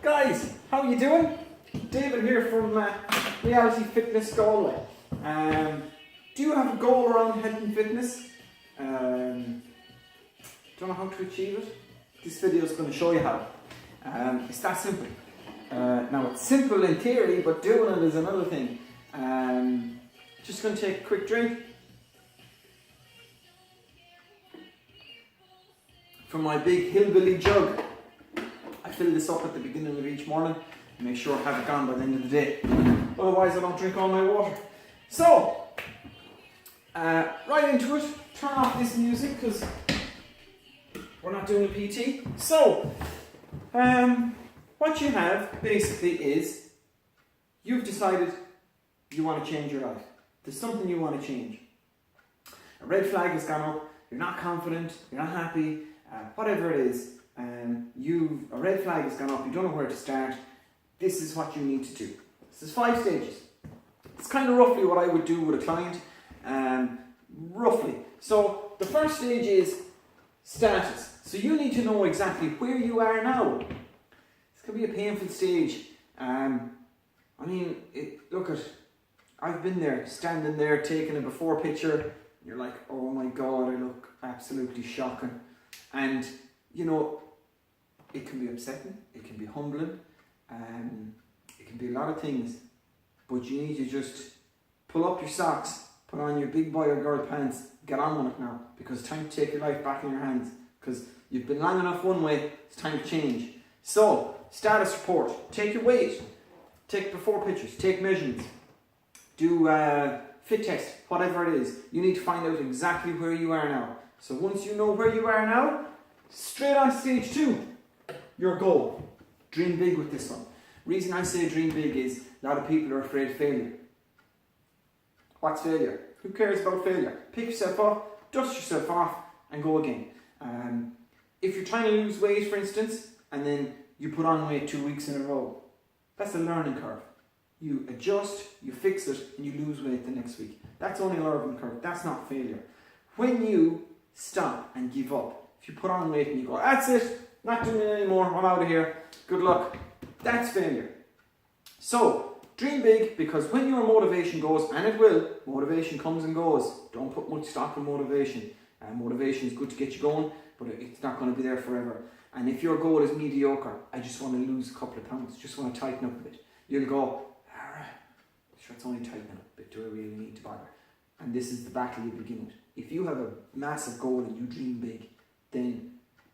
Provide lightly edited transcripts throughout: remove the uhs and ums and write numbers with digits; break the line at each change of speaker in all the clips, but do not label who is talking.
Guys, how you doing? David here from Reality Fitness Galway. Do you have a goal around health and fitness? Don't know how to achieve it? This video is going to show you how. It's that simple. Now it's simple in theory, but doing it is another thing. Just going to take a quick drink from my big hillbilly jug. I fill this up at the beginning of each morning and make sure I have it gone by the end of the day. Otherwise I don't drink all my water. So, right into it. Turn off this music because we're not doing a PT. So, what you have basically is you've decided you want to change your life. There's something you want to change. A red flag has gone up. You're not confident. You're not happy. Whatever it is. A red flag has gone up, you don't know where to start. This is what you need to do. This is 5 stages. It's kind of roughly what I would do with a client, roughly. So the first stage is status. So you need to know exactly where you are now. This can be a painful stage. I've been there, standing there, taking a before picture. You're like, oh my God, I look absolutely shocking. And you know, it can be upsetting, it can be humbling, it can be a lot of things, but you need to just pull up your socks, put on your big boy or girl pants, get on with it now, because it's time to take your life back in your hands, because you've been long enough one way, it's time to change. So, status report, take your weight, take before pictures, take measurements, do fit test, whatever it is. You need to find out exactly where you are now. So once you know where you are now, straight on stage 2, your goal. Dream big with this one. Reason I say dream big is a lot of people are afraid of failure. What's failure? Who cares about failure? Pick yourself up, dust yourself off, and go again. If you're trying to lose weight, for instance, and then you put on weight 2 weeks in a row, that's a learning curve. You adjust, you fix it, and you lose weight the next week. That's only a learning curve. That's not failure. When you stop and give up, if you put on weight and you go, that's it, not doing it anymore, I'm out of here, good luck, that's failure. So, dream big, because when your motivation goes, and it will, motivation comes and goes. Don't put much stock in motivation. Motivation is good to get you going, but it's not going to be there forever. And if your goal is mediocre, I just want to lose a couple of pounds, just want to tighten up a bit, you'll go, alright, sure, it's only tightening up a bit, do I really need to bother? And this is the battle you begin with. If you have a massive goal and you dream big, then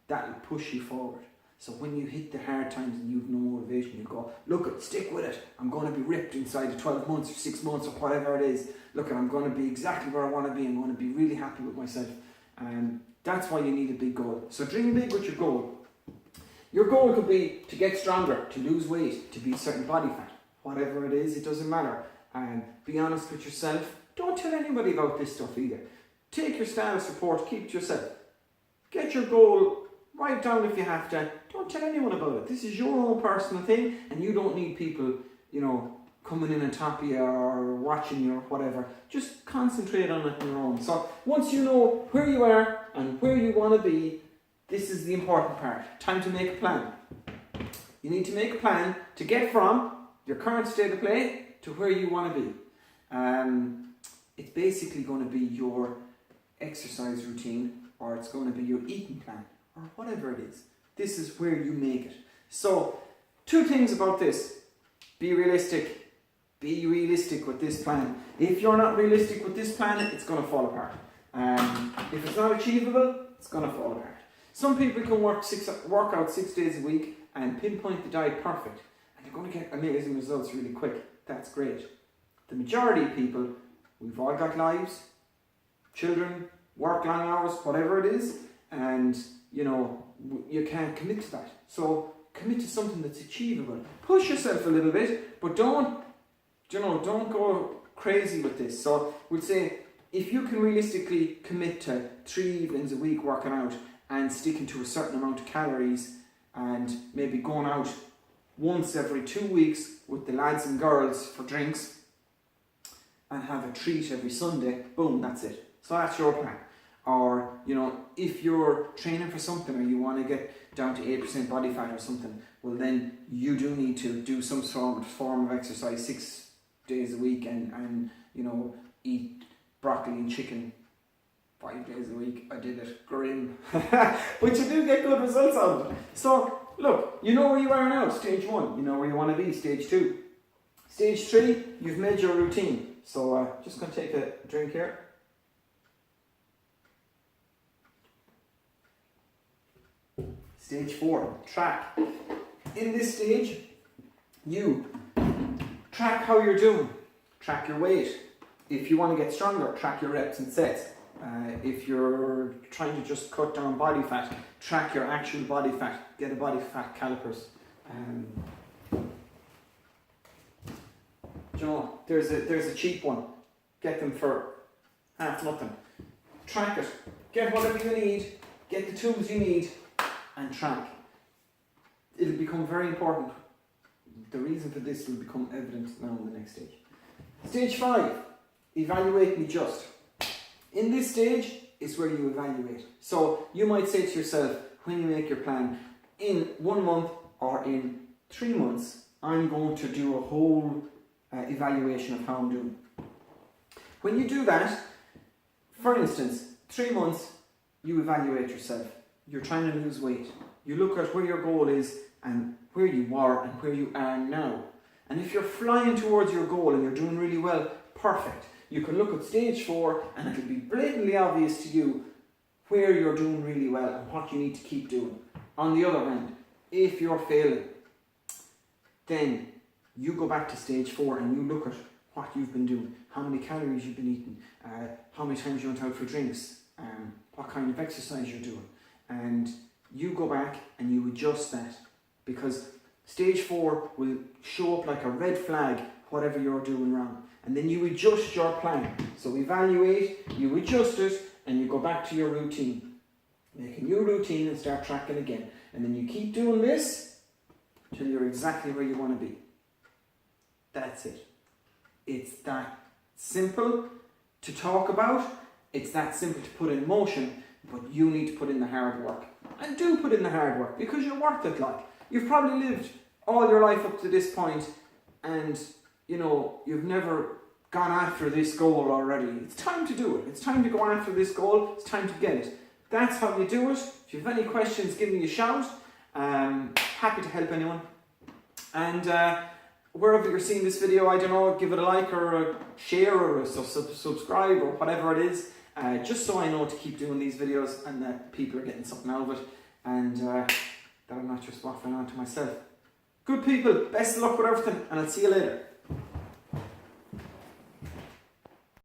that will push you forward. So when you hit the hard times and you've no motivation, you go, look, stick with it. I'm going to be ripped inside of 12 months or 6 months or whatever it is. Look, I'm going to be exactly where I want to be. I'm going to be really happy with myself. And that's why you need a big goal. So dream big with your goal. Your goal could be to get stronger, to lose weight, to beat certain body fat. Whatever it is, it doesn't matter. And be honest with yourself. Don't tell anybody about this stuff either. Take your status report, keep it to yourself. Get your goal, write it down if you have to. Don't tell anyone about it. This is your own personal thing, and you don't need people, coming in on top of you or watching you or whatever. Just concentrate on it on your own. So once you know where you are and where you want to be, this is the important part. Time to make a plan. You need to make a plan to get from your current state of play to where you want to be. It's basically going to be your exercise routine, or it's going to be your eating plan, or whatever it is. This is where you make it. So, 2 things about this. Be realistic. Be realistic with this plan. If you're not realistic with this plan, it's going to fall apart. If it's not achievable, it's going to fall apart. Some people can work out 6 days a week and pinpoint the diet perfect, and you're going to get amazing results really quick. That's great. The majority of people, we've all got lives, children, work long hours, whatever it is, and you can't commit to that. So commit to something that's achievable. Push yourself a little bit, but don't go crazy with this. So we'll say if you can realistically commit to 3 evenings a week working out and sticking to a certain amount of calories, and maybe going out once every 2 weeks with the lads and girls for drinks, and have a treat every Sunday, boom, that's it. So that's your plan. Or, if you're training for something, or you want to get down to 8% body fat or something, well then you do need to do some form of exercise 6 days a week and you know, eat broccoli and chicken 5 days a week. I did it, grim. But you do get good results out of it. So look, you know where you are now, stage 1. You know where you want to be, stage 2. Stage 3, you've made your routine. So just going to take a drink here. Stage 4, track. In this stage, you track how you're doing. Track your weight. If you want to get stronger, track your reps and sets. If you're trying to just cut down body fat, track your actual body fat. Get a body fat calipers. You know, there's a cheap one. Get them for half nothing. Track it. Get whatever you need. Get the tools you need, and track. It'll become very important. The reason for this will become evident now in the next stage. Stage 5, evaluate and adjust. In this stage is where you evaluate. So you might say to yourself, when you make your plan, in 1 month or in 3 months, I'm going to do a whole evaluation of how I'm doing. When you do that, for instance, 3 months, you evaluate yourself. You're trying to lose weight. You look at where your goal is and where you were and where you are now. And if you're flying towards your goal and you're doing really well, perfect. You can look at stage 4 and it'll be blatantly obvious to you where you're doing really well and what you need to keep doing. On the other hand, if you're failing, then you go back to stage 4 and you look at what you've been doing, how many calories you've been eating, how many times you went out for drinks, what kind of exercise you're doing. And you go back and you adjust that, because stage 4 will show up like a red flag whatever you're doing wrong. And then you adjust your plan. So evaluate, you adjust it, and you go back to your routine. Make a new routine and start tracking again. And then you keep doing this till you're exactly where you want to be. That's it. It's that simple to talk about. It's that simple to put in motion, but you need to put in the hard work. And do put in the hard work, because you're worth it. Like, you've probably lived all your life up to this point and you know, you've never gone after this goal already. It's time to do it. It's time to go after this goal. It's time to get it. That's how you do it. If you have any questions, give me a shout. Happy to help anyone. And wherever you're seeing this video, I don't know, give it a like or a share or a subscribe or whatever it is, just so I know to keep doing these videos and that people are getting something out of it, and that I'm not just waffling on to myself. Good people, best of luck with everything, and I'll see you later.